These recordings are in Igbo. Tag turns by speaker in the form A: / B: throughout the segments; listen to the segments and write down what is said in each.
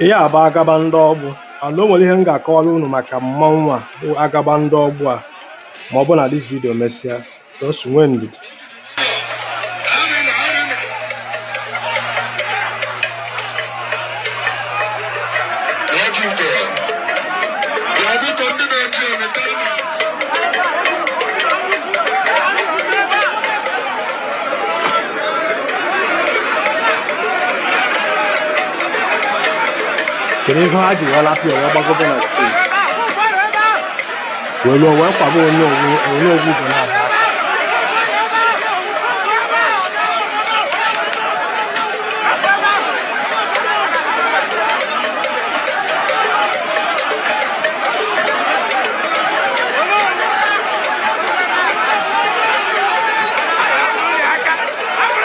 A: Ihe a bụ agaba ndị ọgbụ and o nwere ihe m ga-akọwara unu maka mmanwụ a bụ agaba ndị ọgbụ a ma ọ bụ na this video mesịa just nwee ndidi. Kedu ihe ha ji wee lapụ ya wee gbagobe na steeti wee kwaba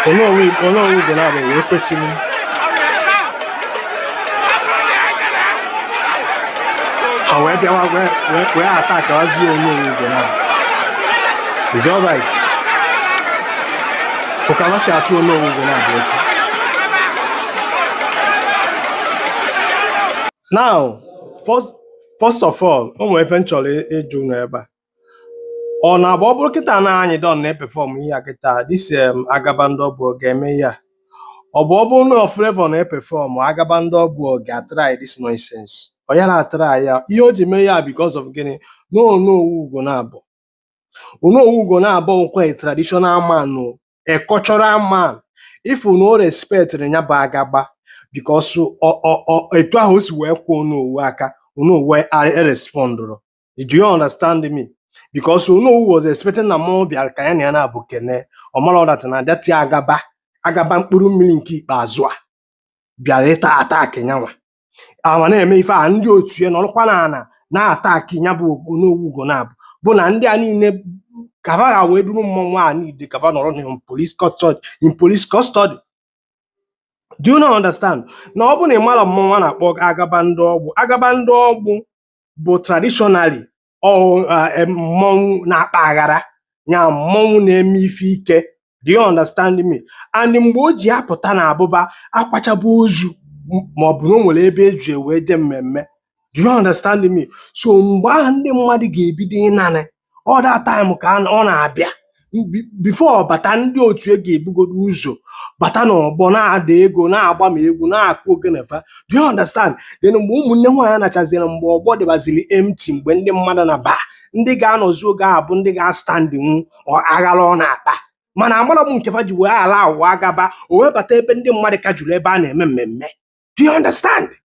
A: Onowu Ugonabo aka. Onowu Ugonabo wee kwechiri wee bịawa wee atakawazie Onowu Ugonabo. Is it alright? Fụkwa si atụ Onowu Ugonabo echi. Now, first of all, o nwere ife m chọrọ ịjụ n'ebe a. Ọ na-abụ ọ bụrụ kịta na anyị don na-epefọm ihe a kịta this agaba ndị ọgbụ ga-eme ya. Ọ bụrụ na Flavour na-epefọm agaba ndị ọgbụ ga-atry this nonsense. Ọ ya na-atry ya ihe o ji mee ya because of gịnị na Onowu Ugonabo. Onowu Ugonabo nkwa a traditional man, a cultural man. If you no respect ya bụ agaba because etu ahụ o si wee kwuo Onowu aka Onowu wee respond. Do you understand me? Because Onowu was expecting na mmụọ bịara ka ya na ya na-abụ kene ọmara that na dati agaba mkpụrụ mmiri nke ikpeazụ a bịara ịta attack nyanwa ama na-eme ife a ndị otu ya nọrọkwa na attack nya bụ Onowu Ugonabo bụ na ndị a niile kava ha wee duru mmụọ a niile kava nọrọ in police custody. Do you not understand? Na ọ bụ na ịmara mmụọ a na-akpọ agaba ndị ọgbụ bụ traditionally mmọnwụ na-akpa aghara nya mmọnwụ na-eme ife ike. Do you understand me? And mgbe o ji apụta na abụba akwachaba ozu ma ọ bụ na o nwere ebe eji wee je mmemme. Do you understand me? So mgbe ahụ ndị mmadụ ga-ebido ịnanị all that time ka ọ na-abịa before bata ndị otu ga-ebugodo ụzọ bata n'ọgbọ na-ada ego na-agba ma egwu na-akụ ogenefa. Do you understand? Then mgbe ụmụnne nwaanyị nachaziri mgbe ọgbọ dịbaziri empty mgbe ndị mmadụ na ba ndị ga-anọzi oge a bụ ndị ga-standing aghara ọ na-akpa mana amara m nkefa ji wee ala ụwa agaba o wee bata ebe ndị mmadụ ka juru ebe a na-eme mmemme. Do you understand?